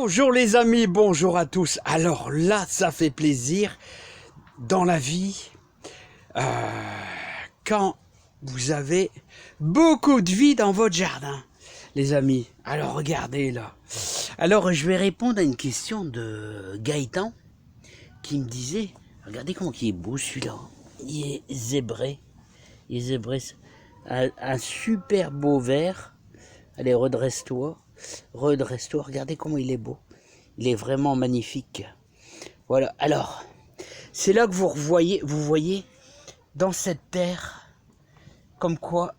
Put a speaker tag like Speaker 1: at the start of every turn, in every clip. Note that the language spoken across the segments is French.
Speaker 1: Bonjour les amis, bonjour à tous. Alors là, ça fait plaisir dans la vie quand vous avez beaucoup de vie dans votre jardin, les amis. Alors regardez là. Alors je vais répondre à une question de Gaëtan qui me disait, regardez comment il est beau celui-là. Il est zébré. Il est zébré. Un super beau vert. Allez, redresse-toi. Redresse-toi. Regardez comment il est beau. Il est vraiment magnifique. Voilà. Alors, c'est là que vous voyez dans cette terre, comme quoi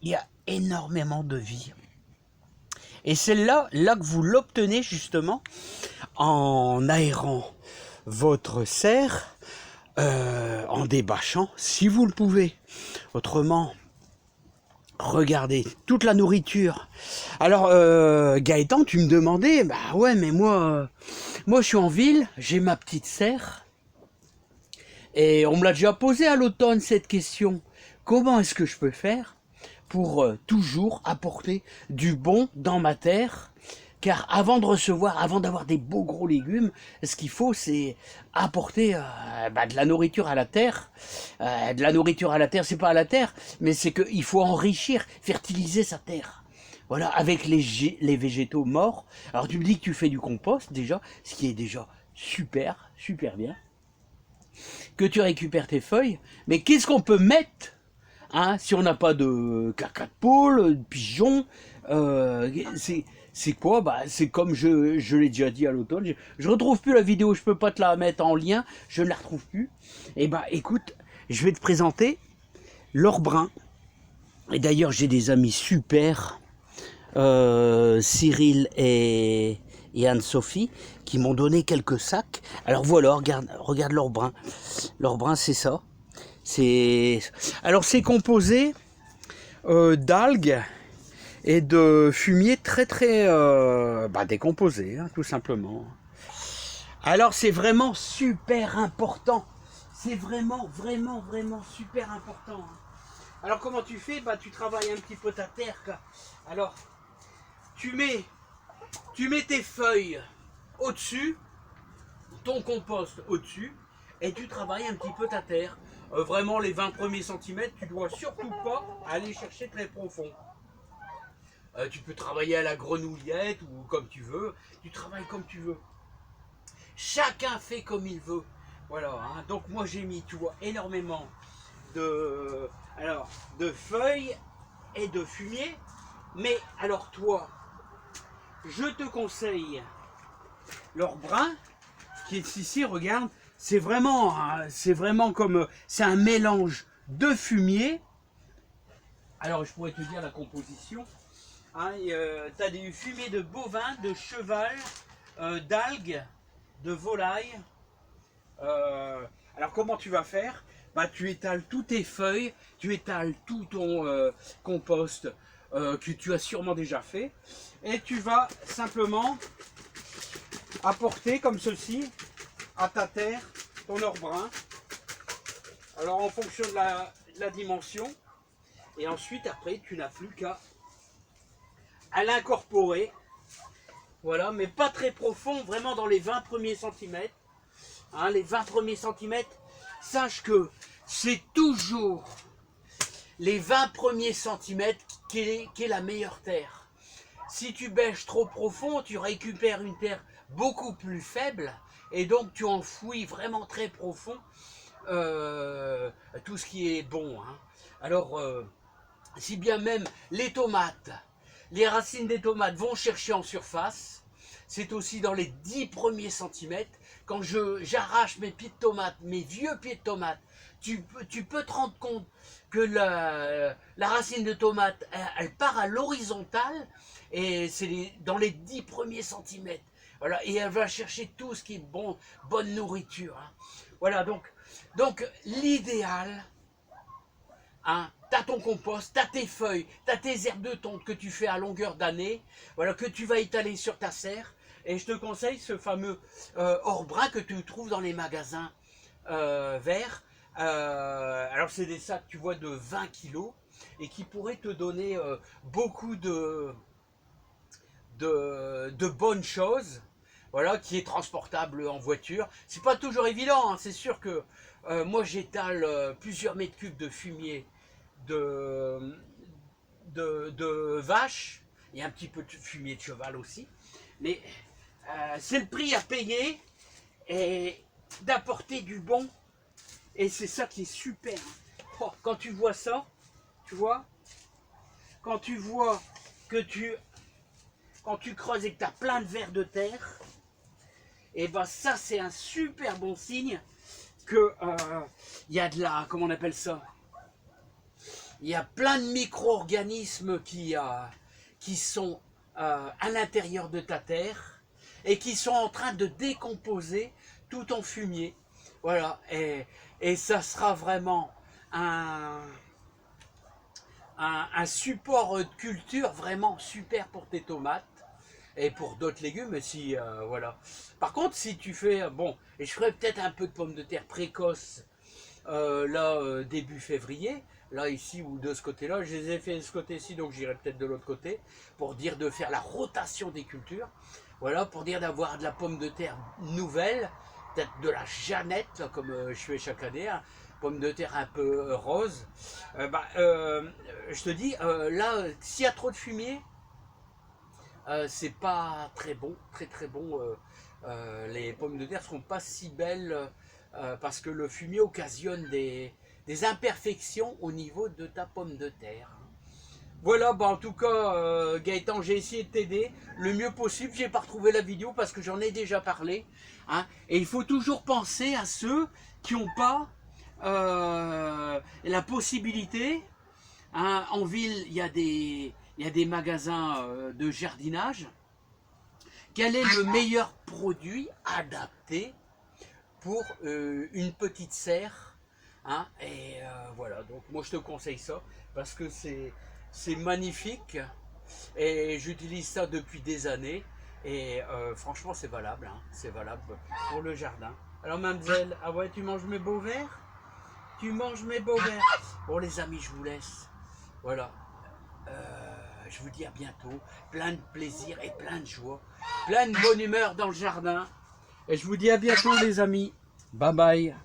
Speaker 1: il y a énormément de vie. Et c'est là que vous l'obtenez justement en aérant votre serre, en débâchant, si vous le pouvez. Autrement, regardez, toute la nourriture. Alors, Gaëtan, tu me demandais, bah ouais, mais moi je suis en ville, j'ai ma petite serre, et on me l'a déjà posé à l'automne cette question. Comment est-ce que je peux faire pour toujours apporter du bon dans ma terre? Car avant d'avoir des beaux gros légumes, ce qu'il faut, c'est apporter de la nourriture à la terre. De la nourriture à la terre, c'est pas à la terre, mais c'est qu'il faut enrichir, fertiliser sa terre. Voilà, avec les végétaux morts. Alors tu me dis que tu fais du compost déjà, ce qui est déjà super, super bien. Que tu récupères tes feuilles, mais qu'est-ce qu'on peut mettre si on n'a pas de caca de poule, de pigeon, c'est quoi? Bah, c'est comme je l'ai déjà dit à l'automne. Je retrouve plus la vidéo, je peux pas te la mettre en lien, je ne la retrouve plus. Et bah écoute, je vais te présenter l'or brun. Et d'ailleurs, j'ai des amis super, Cyril et Anne-Sophie, qui m'ont donné quelques sacs. Alors voilà, regarde l'or brun. L'or brun, c'est ça. Alors c'est composé d'algues et de fumier très décomposé, tout simplement. Alors c'est vraiment super important. C'est vraiment super important. Alors comment tu fais? Tu travailles un petit peu ta terre. Alors tu mets tes feuilles au-dessus, ton compost au-dessus, et tu travailles un petit peu ta terre. Vraiment les 20 premiers centimètres, tu dois surtout pas aller chercher très profond. Tu peux travailler à la grenouillette ou comme tu veux, tu travailles comme tu veux. Chacun fait comme il veut. Voilà, donc moi j'ai mis, tu vois, énormément de feuilles et de fumier. Mais alors toi, je te conseille l'or brun, qui est ici, regarde, c'est vraiment comme, c'est un mélange de fumier. Alors je pourrais te dire la composition. Tu as des fumiers de bovin, de cheval, d'algues, de volaille. Alors comment tu vas faire? Tu étales toutes tes feuilles, tu étales tout ton compost que tu as sûrement déjà fait, et tu vas simplement apporter comme ceci à ta terre ton or brun. Alors en fonction de la dimension, et ensuite après tu n'as plus qu'à l'incorporer. Voilà, mais pas très profond, vraiment dans les 20 premiers centimètres. Les 20 premiers centimètres, sache que c'est toujours les 20 premiers centimètres qui est la meilleure terre. Si tu bêches trop profond, tu récupères une terre beaucoup plus faible, et donc tu enfouis vraiment très profond tout ce qui est bon. Alors, si bien même les tomates, les racines des tomates vont chercher en surface, c'est aussi dans les 10 premiers centimètres. Quand j'arrache mes pieds de tomates, mes vieux pieds de tomates, tu peux te rendre compte que la racine de tomate, elle part à l'horizontale, et c'est dans les 10 premiers centimètres. Voilà, et elle va chercher tout ce qui est bonne nourriture. Voilà, donc l'idéal, t'as ton compost, t'as tes feuilles, t'as tes herbes de tonte que tu fais à longueur d'année, voilà, que tu vas étaler sur ta serre. Et je te conseille ce fameux or brun que tu trouves dans les magasins verts. Alors c'est des sacs, tu vois, de 20 kilos, et qui pourraient te donner beaucoup de de bonnes choses, voilà, qui est transportable en voiture. C'est pas toujours évident, hein. C'est sûr que moi j'étale plusieurs mètres cubes de fumier de, de vache, et un petit peu de fumier de cheval aussi, mais c'est le prix à payer et d'apporter du bon, et c'est ça qui est super. Oh, quand tu vois ça, tu vois, quand tu vois que quand tu creuses et que tu as plein de vers de terre, et ben ça c'est un super bon signe que il y a de la, comment on appelle ça, il y a plein de micro-organismes qui sont à l'intérieur de ta terre et qui sont en train de décomposer tout ton fumier. Voilà, et ça sera vraiment un support de culture vraiment super pour tes tomates et pour d'autres légumes. Si voilà. Par contre, si tu fais bon, et je ferai peut-être un peu de pommes de terre précoces là début février, là ici ou de ce côté-là, je les ai fait de ce côté-ci, donc j'irai peut-être de l'autre côté pour dire de faire la rotation des cultures. Voilà, pour dire d'avoir de la pomme de terre nouvelle, peut-être de la Jeannette, là, comme je fais chaque année, hein, pomme de terre un peu rose. Je te dis, là, s'il y a trop de fumier, c'est pas très bon, très bon. Les pommes de terre seront pas si belles parce que le fumier occasionne des imperfections au niveau de ta pomme de terre. Voilà, bah en tout cas, Gaëtan, j'ai essayé de t'aider le mieux possible. J'ai pas retrouvé la vidéo parce que j'en ai déjà parlé. Hein, et il faut toujours penser à ceux qui n'ont pas la possibilité. Hein, en ville, il y a des magasins de jardinage. Quel est le meilleur produit adapté pour une petite serre, hein, et voilà, donc moi je te conseille ça parce que c'est magnifique et j'utilise ça depuis des années et franchement c'est valable, hein, c'est valable pour le jardin. Alors mademoiselle, ah ouais, tu manges mes beaux verres? Tu manges mes beaux verres? Bon les amis, je vous laisse, voilà. Je vous dis à bientôt, plein de plaisir et plein de joie, plein de bonne humeur dans le jardin. Et je vous dis à bientôt les amis. Bye bye.